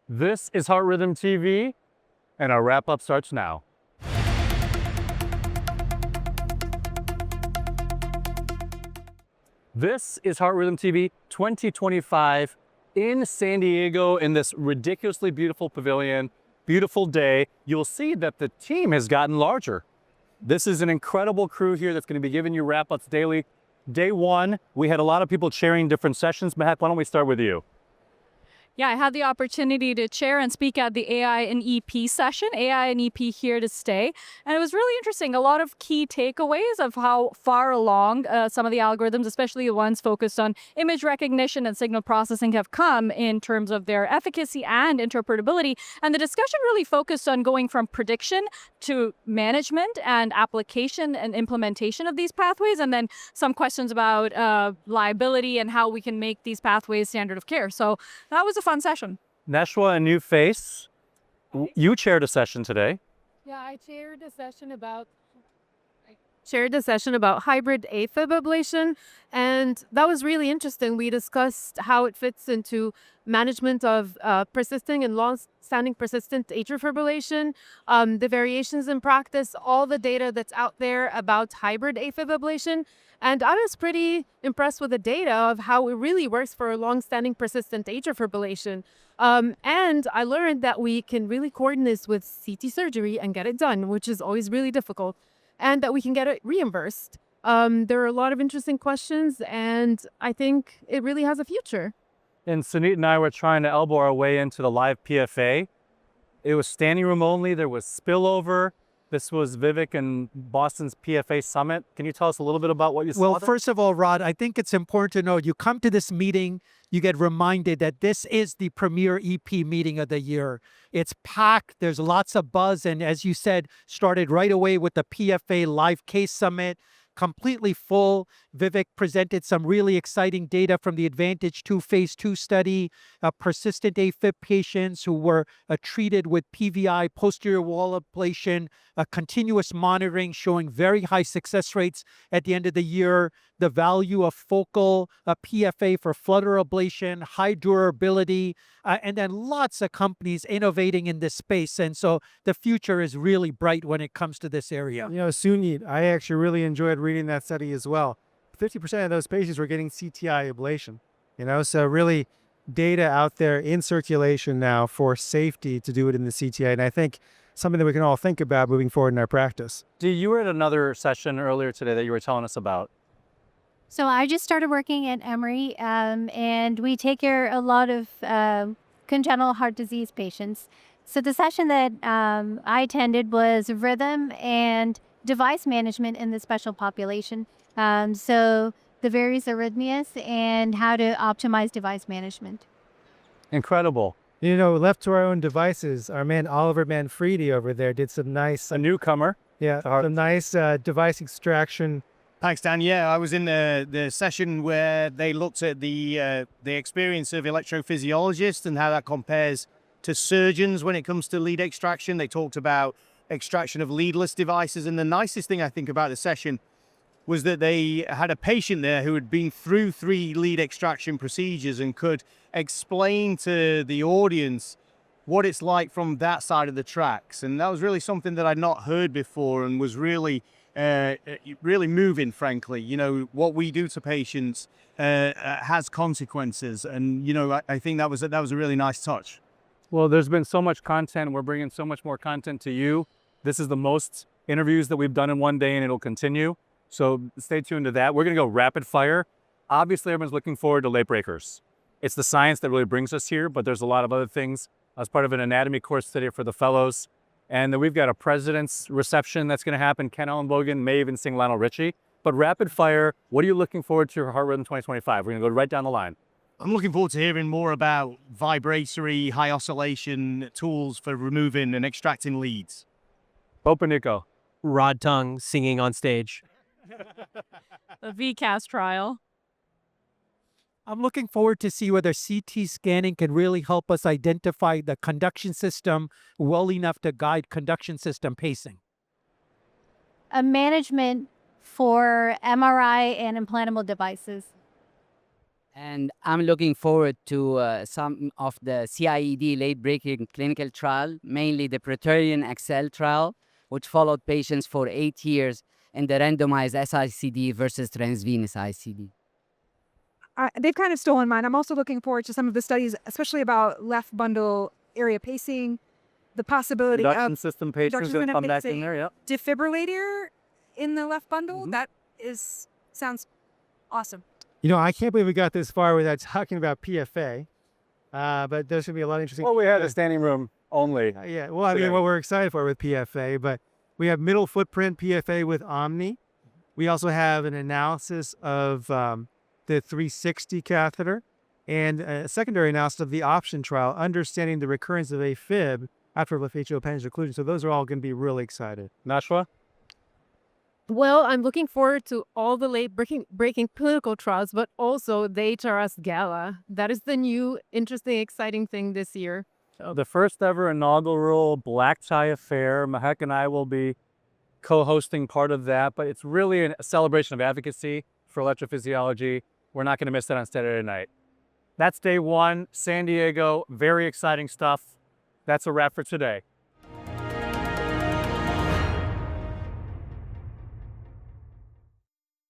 This is Heart Rhythm TV, and our wrap-up starts now. This is Heart Rhythm TV 2025 in San Diego in this ridiculously beautiful pavilion. Beautiful day. You'll see that the team has gotten larger. This is an incredible crew here that's going to be giving you wrap-ups daily. Day one, we had a lot of people chairing different sessions. Mahak, why don't we start with you? Yeah, I had the opportunity to chair and speak at the AI and EP session, AI and EP here to stay. And it was really interesting. A lot of key takeaways of how far along some of the algorithms, especially the ones focused on image recognition and signal processing, have come in terms of their efficacy and interpretability. And the discussion really focused on going from prediction to management and application and implementation of these pathways. And then some questions about liability and how we can make these pathways standard of care. So that was a fun session. Neshwa, a new face. You chaired a session today. Yeah, I chaired a session about hybrid AFib ablation, and that was really interesting. We discussed how it fits into management of persisting and long-standing persistent atrial fibrillation, the variations in practice, all the data that's out there about hybrid AFib ablation. And I was pretty impressed with the data of how it really works for long-standing persistent atrial fibrillation. And I learned that we can really coordinate this with CT surgery and get it done, which is always really difficult, and that we can get it reimbursed. There are a lot of interesting questions, and I think it really has a future. And Sunit and I were trying to elbow our way into the live PFA. It was standing room only. There was spillover. This was Vivek and Boston's PFA Summit. Can you tell us a little bit about what you saw? Well, first of all, Rod, I think it's important to know you come to this meeting, you get reminded that this is the premier EP meeting of the year. It's packed. There's lots of buzz. And as you said, started right away with the PFA Live Case Summit. Completely full. Vivek presented some really exciting data from the Advantage 2 phase 2 study, persistent AFib patients who were treated with PVI, posterior wall ablation, continuous monitoring showing very high success rates at the end of the year, the value of focal PFA for flutter ablation, high durability, and then lots of companies innovating in this space. And so the future is really bright when it comes to this area. You know, Sunit, I actually really enjoyed reading that study as well. 50% of those patients were getting CTI ablation, so really data out there in circulation now for safety to do it in the CTI. And I think something that we can all think about moving forward in our practice. Dee, you were at another session earlier today that you were telling us about. So I just started working at Emory, and we take care of a lot of congenital heart disease patients. So the session that I attended was rhythm and device management in the special population. So the various arrhythmias and how to optimize device management. Incredible. Left to our own devices, our man Oliver Manfredi over there did some nice, A newcomer. some nice device extraction. Thanks, Dan. Yeah, I was in the session where they looked at the experience of electrophysiologists and how that compares to surgeons when it comes to lead extraction. They talked about extraction of leadless devices. And the nicest thing I think about the session was that they had a patient there who had been through 3 lead extraction procedures and could explain to the audience what it's like from that side of the tracks. And that was really something that I'd not heard before and was really moving, frankly. What we do to patients has consequences. And, I think that was a really nice touch. Well, there's been so much content. We're bringing so much more content to you. This is the most interviews that we've done in one day, and it'll continue. So stay tuned to that. We're going to go rapid fire. Obviously, everyone's looking forward to late breakers. It's the science that really brings us here, but there's a lot of other things as part of an anatomy course today for the fellows. And then we've got a president's reception that's going to happen. Ken Ellenbogen may even sing Lionel Richie. But rapid fire, what are you looking forward to for Heart Rhythm 2025? We're going to go right down the line. I'm looking forward to hearing more about vibratory high oscillation tools for removing and extracting leads. Open Nico. Rod Tongue singing on stage. The VCAS trial. I'm looking forward to see whether CT scanning can really help us identify the conduction system well enough to guide conduction system pacing. A management for MRI and implantable devices. And I'm looking forward to some of the CIED late-breaking clinical trial, mainly the Praetorian Excel trial, which followed patients for 8 years in the randomized SICD versus transvenous ICD. They've kind of stolen mine. I'm also looking forward to some of the studies, especially about left bundle area pacing, the possibility Reduction of system patients reduction going to system come back pacing. in there, yeah. defibrillator in the left bundle. Mhm. That sounds awesome. You know, I can't believe we got this far without talking about PFA, but there's going to be a lot of interesting. Well, we had a standing room only. Yeah, well, I mean, today. what we're excited for with PFA, but we have middle footprint PFA with Omni. We also have an analysis of the 360 catheter and a secondary analysis of the option trial, understanding the recurrence of AFib after left atrial appendage occlusion. So those are all going to be really excited. Nashwa? Well, I'm looking forward to all the late breaking clinical trials, but also the HRS Gala. That is the new, interesting, exciting thing this year. The first ever inaugural black tie affair. Mahek and I will be co-hosting part of that, but it's really a celebration of advocacy for electrophysiology. We're not going to miss that on Saturday night. That's day one, San Diego. Very exciting stuff. That's a wrap for today.